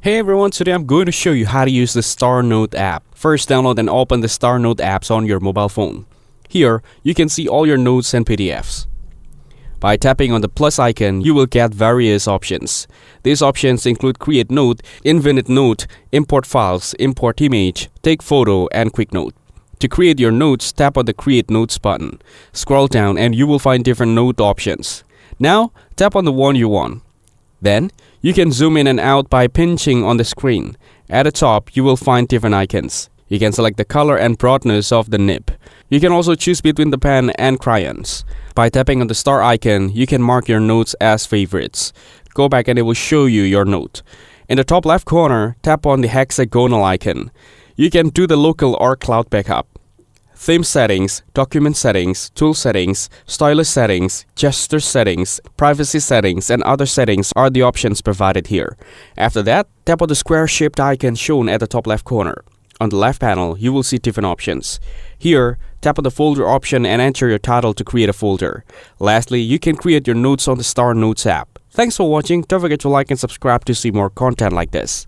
Hey everyone, today I'm going to show you how to use the StarNote app. First, download and open the StarNote apps on your mobile phone. Here, you can see all your notes and PDFs. By tapping on the plus icon, you will get various options. These options include Create Note, Infinite Note, Import Files, Import Image, Take Photo, and Quick Note. To create your notes, tap on the Create Notes button. Scroll down and you will find different note options. Now, tap on the one you want. Then, you can zoom in and out by pinching on the screen. At the top, you will find different icons. You can select the color and broadness of the nib. You can also choose between the pen and crayons. By tapping on the star icon, you can mark your notes as favorites. Go back and it will show you your note. In the top left corner, tap on the hexagonal icon. You can do the local or cloud backup. Theme settings, document settings, tool settings, stylus settings, gesture settings, privacy settings, and other settings are the options provided here. After that, tap on the square-shaped icon shown at the top left corner. On the left panel, you will see different options. Here, tap on the folder option and enter your title to create a folder. Lastly, you can create your notes on the StarNotes app. Thanks for watching. Don't forget to like and subscribe to see more content like this.